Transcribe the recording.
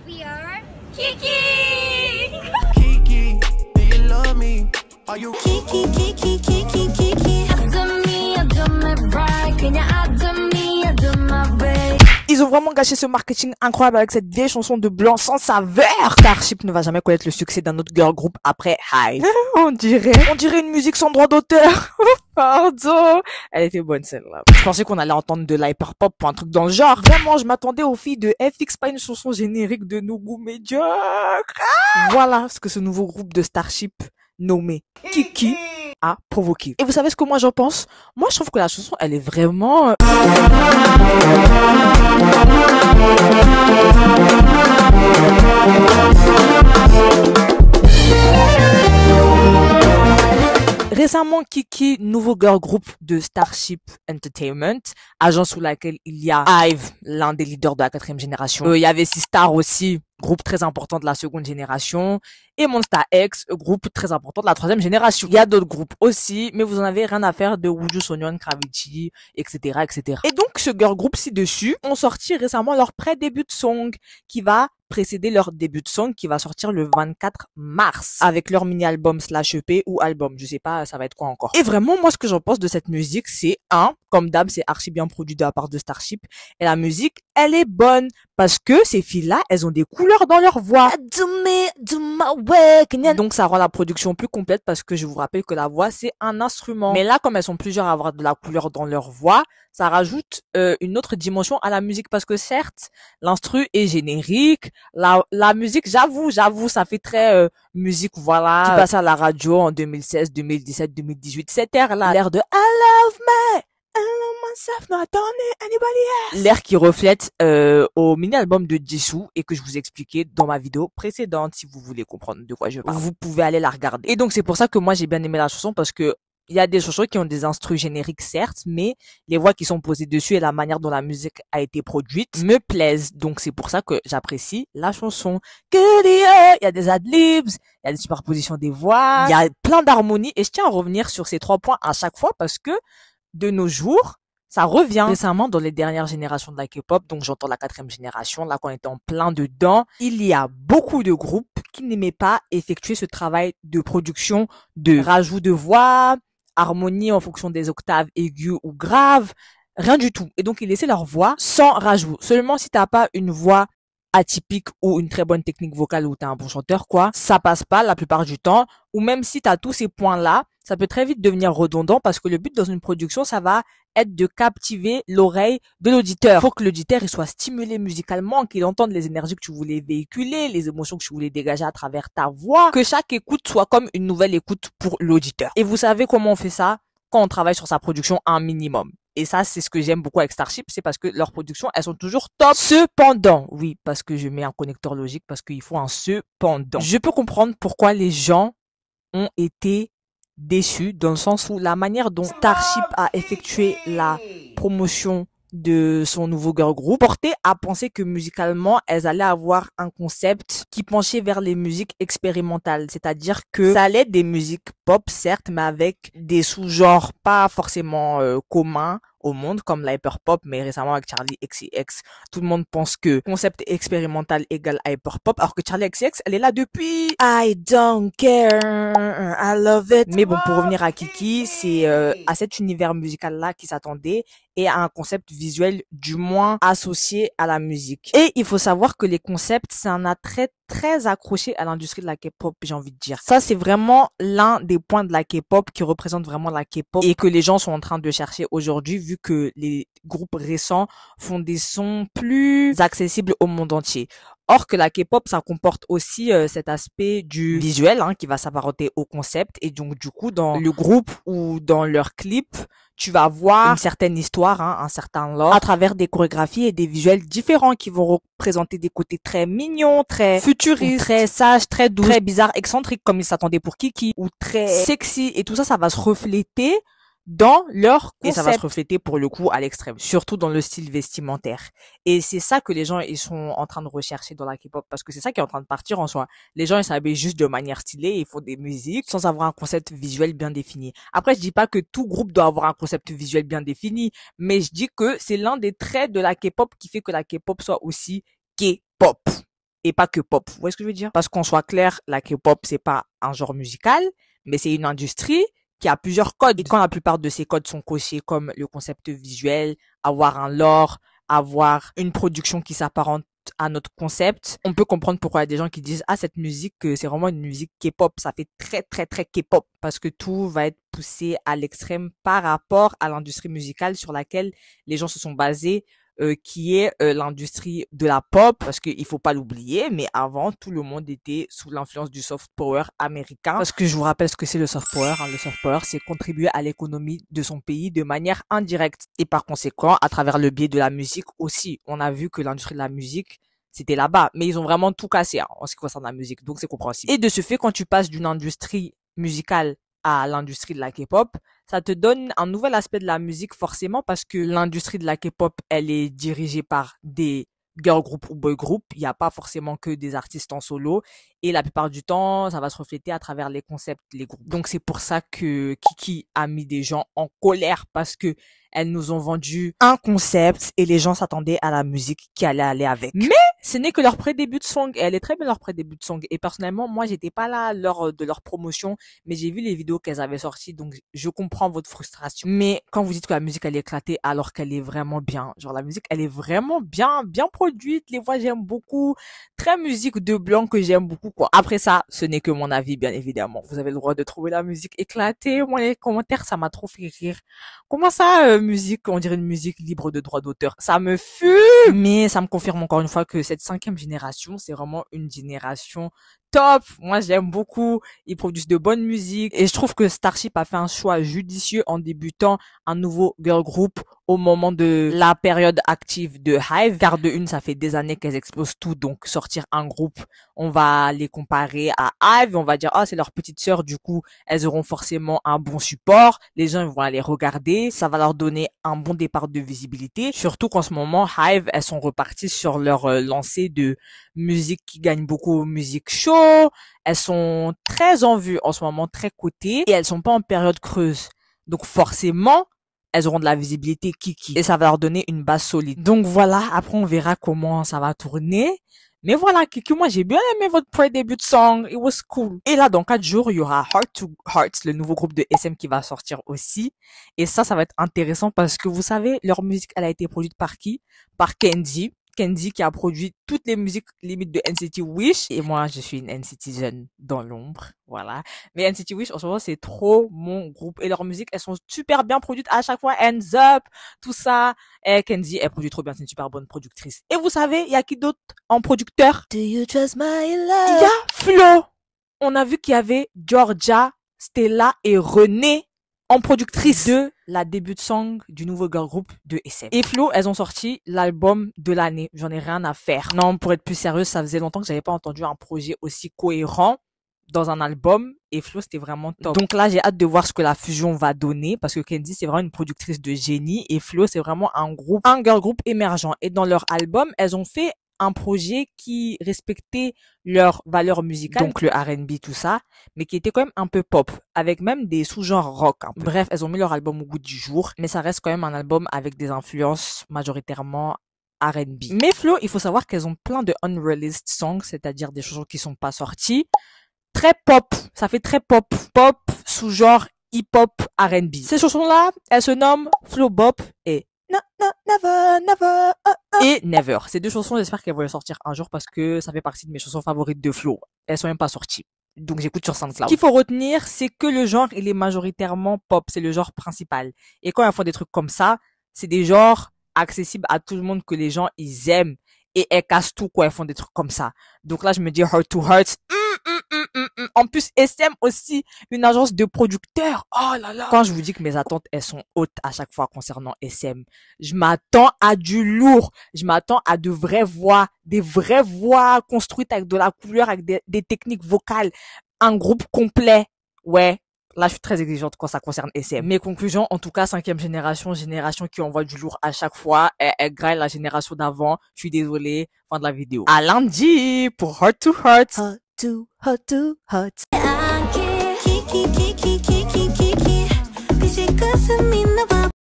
We are Kiki! Kiki, do you love me? Are you Kiki, Kiki, Kiki, Kiki. I do me right. Can you do me, I do my way. Ils ont vraiment gâché ce marketing incroyable avec cette vieille chanson de blanc sans saveur. Starship ne va jamais connaître le succès d'un autre girl group après Hive. On dirait une musique sans droit d'auteur. Pardon. Elle était bonne celle-là. Je pensais qu'on allait entendre de l'hyperpop ou un truc dans le genre. Vraiment, je m'attendais aux filles de FX, pas une chanson générique de nos goûts médiocres. Voilà ce que ce nouveau groupe de Starship nommé Kiki a provoqué. Et vous savez ce que moi j'en pense? Moi je trouve que la chanson elle est vraiment Récemment, Kiki, nouveau girl group de Starship Entertainment, agence sous laquelle il y a Hive, l'un des leaders de la 4e génération. Il y avait Sistar aussi, groupe très important de la 2e génération, et Monsta X, groupe très important de la 3e génération. Il y a d'autres groupes aussi, mais vous en avez rien à faire de Wooju, Sonyeon, Kravichi, etc., etc. Et donc, ce girl group ci-dessus ont sorti récemment leur pré-début song, qui va précéder leur début de song qui va sortir le 24 mars avec leur mini-album / EP ou album. Je sais pas, ça va être quoi encore. Et vraiment, moi, ce que j'en pense de cette musique, c'est comme d'hab, c'est archi bien produit de la part de Starship. Et la musique, elle est bonne parce que ces filles-là, elles ont des couleurs dans leur voix. Donc, ça rend la production plus complète parce que je vous rappelle que la voix, c'est un instrument. Mais là, comme elles sont plusieurs à avoir de la couleur dans leur voix, ça rajoute une autre dimension à la musique parce que certes, l'instru est générique, la musique, j'avoue, ça fait très musique, voilà, qui passe à la radio en 2016, 2017, 2018, cette ère-là, l'ère de I love me, I love myself, not anybody else. L'ère qui reflète au mini-album de Jisoo et que je vous expliquais dans ma vidéo précédente, si vous voulez comprendre de quoi je parle. Vous pouvez aller la regarder. Et donc c'est pour ça que moi j'ai bien aimé la chanson parce que il y a des chansons qui ont des instrus génériques, certes, mais les voix qui sont posées dessus et la manière dont la musique a été produite me plaisent. Donc, c'est pour ça que j'apprécie la chanson. Il y a des adlibs, il y a des superpositions des voix, il y a plein d'harmonies. Et je tiens à revenir sur ces 3 points à chaque fois parce que, de nos jours, ça revient. Récemment, dans les dernières générations de la K-pop, donc j'entends la 4e génération, là, qu'on était en plein dedans, il y a beaucoup de groupes qui n'aimaient pas effectuer ce travail de production, de rajout de voix, harmonie en fonction des octaves aiguës ou graves, rien du tout. Et donc, ils laissaient leur voix sans rajout. Seulement si t'as pas une voix atypique ou une très bonne technique vocale ou t'es un bon chanteur, quoi, ça passe pas la plupart du temps. Ou même si t'as tous ces points-là, ça peut très vite devenir redondant parce que le but dans une production, ça va être de captiver l'oreille de l'auditeur. Faut que l'auditeur il soit stimulé musicalement, qu'il entende les énergies que tu voulais véhiculer, les émotions que tu voulais dégager à travers ta voix, que chaque écoute soit comme une nouvelle écoute pour l'auditeur. Et vous savez comment on fait ça? Quand on travaille sur sa production un minimum. Et ça, c'est ce que j'aime beaucoup avec Starship, c'est parce que leurs productions, elles sont toujours top. Cependant, oui, parce que je mets un connecteur logique, parce qu'il faut un cependant. Je peux comprendre pourquoi les gens ont été déçus, dans le sens où la manière dont Starship a effectué la promotion de son nouveau girl group portait à penser que musicalement elles allaient avoir un concept qui penchait vers les musiques expérimentales, c'est-à-dire que ça allait être des musiques pop certes mais avec des sous-genres pas forcément communs au monde comme l'hyperpop, mais récemment avec Charli XCX, tout le monde pense que concept expérimental égale hyperpop, alors que Charli XCX, elle est là depuis I don't care, I love it. Mais bon, pour revenir à Kiki, c'est à cet univers musical-là qui s'attendait et à un concept visuel du moins associé à la musique. Et il faut savoir que les concepts, c'est un attrait très accroché à l'industrie de la K-pop, j'ai envie de dire. Ça, c'est vraiment l'un des points de la K-pop qui représente vraiment la K-pop et que les gens sont en train de chercher aujourd'hui vu que les groupes récents font des sons plus accessibles au monde entier. Or que la K-pop, ça comporte aussi cet aspect du visuel qui va s'apparenter au concept et donc du coup dans le groupe ou dans leur clip, tu vas voir une certaine histoire, un certain lore à travers des chorégraphies et des visuels différents qui vont représenter des côtés très mignons, très futuristes, très sages, très doux, très bizarres, excentriques comme ils s'attendaient pour Kiki ou très sexy et tout ça, ça va se refléter dans leur concept. Et ça va se refléter pour le coup à l'extrême, surtout dans le style vestimentaire. Et c'est ça que les gens ils sont en train de rechercher dans la K-pop parce que c'est ça qui est en train de partir en soi. Les gens ils s'habillent juste de manière stylée, ils font des musiques sans avoir un concept visuel bien défini. Après je dis pas que tout groupe doit avoir un concept visuel bien défini, mais je dis que c'est l'un des traits de la K-pop qui fait que la K-pop soit aussi K-pop. et pas que pop. Vous voyez ce que je veux dire? Parce qu'on soit clair, la K-pop, c'est pas un genre musical, mais c'est une industrie qui a plusieurs codes. Et quand la plupart de ces codes sont cochés comme le concept visuel, avoir un lore, avoir une production qui s'apparente à notre concept, on peut comprendre pourquoi il y a des gens qui disent ah cette musique c'est vraiment une musique K-pop, ça fait très très très K-pop parce que tout va être poussé à l'extrême par rapport à l'industrie musicale sur laquelle les gens se sont basés, qui est l'industrie de la pop, parce qu'il faut pas l'oublier, mais avant tout le monde était sous l'influence du soft power américain, parce que je vous rappelle ce que c'est le soft power, hein. Le soft power, c'est contribuer à l'économie de son pays de manière indirecte et par conséquent à travers le biais de la musique aussi. On a vu que l'industrie de la musique c'était là-bas, mais ils ont vraiment tout cassé hein, en ce qui concerne la musique, donc c'est compréhensible. Et de ce fait, quand tu passes d'une industrie musicale à l'industrie de la K-pop, ça te donne un nouvel aspect de la musique forcément parce que l'industrie de la K-pop, elle est dirigée par des girl group ou boy group. Il n'y a pas forcément que des artistes en solo et la plupart du temps, ça va se refléter à travers les concepts, les groupes. Donc c'est pour ça que Kiki a mis des gens en colère parce que elles nous ont vendu un concept et les gens s'attendaient à la musique qui allait aller avec. Mais ce n'est que leur pré-début de song et elle est très belle leur pré-début de song. Et personnellement, moi, j'étais pas là lors de leur promotion, mais j'ai vu les vidéos qu'elles avaient sorties, donc je comprends votre frustration. Mais quand vous dites que la musique elle est éclatée alors qu'elle est vraiment bien, genre la musique elle est vraiment bien produite, les voix j'aime beaucoup, très musique de blanc que j'aime beaucoup quoi. Après ça, ce n'est que mon avis bien évidemment. Vous avez le droit de trouver la musique éclatée. Moi les commentaires ça m'a trop fait rire. Comment ça musique, on dirait une musique libre de droit d'auteur. Ça me fume! Mais ça me confirme encore une fois que cette 5e génération, c'est vraiment une génération top. Moi, j'aime beaucoup. Ils produisent de bonnes musiques. Et je trouve que Starship a fait un choix judicieux en débutant un nouveau girl group au moment de la période active de Hive. Car de une, ça fait des années qu'elles explosent tout. Donc, sortir un groupe, on va les comparer à Hive. On va dire, ah, c'est leur petite sœur. Du coup, elles auront forcément un bon support. Les gens vont aller regarder. Ça va leur donner un bon départ de visibilité. Surtout qu'en ce moment, Hive, elles sont reparties sur leur lancée de musique qui gagne beaucoup, musique show. Elles sont très en vue en ce moment, très cotées et elles sont pas en période creuse. Donc forcément, elles auront de la visibilité Kiki et ça va leur donner une base solide. Donc voilà, après on verra comment ça va tourner. Mais voilà, Kiki, moi j'ai bien aimé votre pré-début de song, it was cool. Et là, dans 4 jours, il y aura Heart to Heart, le nouveau groupe de SM qui va sortir aussi. Et ça va être intéressant parce que vous savez, leur musique, elle a été produite par qui? Par Kenzie. Kenzie qui a produit toutes les musiques limites de NCT Wish. Et moi, je suis une NCTizen dans l'ombre. Voilà. Mais NCT Wish, en ce moment, c'est trop mon groupe. Et leurs musiques, elles sont super bien produites à chaque fois. Hands Up, tout ça. Et Kenzie, elle produit trop bien. C'est une super bonne productrice. Et vous savez, il y a qui d'autre en producteur? Do you trust my Il love? y a Flo. On a vu qu'il y avait Georgia, Stella et Renée en productrice de la début de song du nouveau girl group de SM. Et Flo, elles ont sorti l'album de l'année. J'en ai rien à faire. Non, pour être plus sérieuse, ça faisait longtemps que j'avais pas entendu un projet aussi cohérent dans un album. Et Flo, c'était vraiment top. Donc là, j'ai hâte de voir ce que la fusion va donner parce que Kenzie, c'est vraiment une productrice de génie et Flo, c'est vraiment un girl group émergent. Et dans leur album, elles ont fait un projet qui respectait leurs valeurs musicales, donc le R&B, tout ça, mais qui était quand même un peu pop, avec même des sous-genres rock. Un peu. Bref, elles ont mis leur album au goût du jour, mais ça reste quand même un album avec des influences majoritairement R&B. Mais Flo, il faut savoir qu'elles ont plein de unreleased songs, c'est-à-dire des chansons qui sont pas sorties, très pop, ça fait très pop sous-genre hip-hop R&B. Ces chansons-là, elles se nomment Flo Bop et Never. Et Never. Ces 2 chansons, j'espère qu'elles vont les sortir un jour parce que ça fait partie de mes chansons favorites de Flo. Elles sont même pas sorties. Donc j'écoute sur SoundCloud. Ce qu'il faut retenir, c'est que le genre, il est majoritairement pop. C'est le genre principal. Et quand elles font des trucs comme ça, c'est des genres accessibles à tout le monde que les gens, ils aiment. Et elles cassent tout quand elles font des trucs comme ça. Donc là, je me dis Heart to Heart. En plus, SM aussi, une agence de producteurs. Oh là là. Quand je vous dis que mes attentes, elles sont hautes à chaque fois concernant SM, je m'attends à du lourd. Je m'attends à de vraies voix, des vraies voix construites avec de la couleur, avec des techniques vocales. Un groupe complet. Ouais. Là, je suis très exigeante quand ça concerne SM. Mes conclusions, en tout cas, 5e génération qui envoie du lourd à chaque fois. Elle graille la génération d'avant. Je suis désolée. Fin de la vidéo. À lundi pour Heart to Heart. Hot to hot. I can't. Kiki, kiki, kiki, kiki. 그시 가슴이 나와.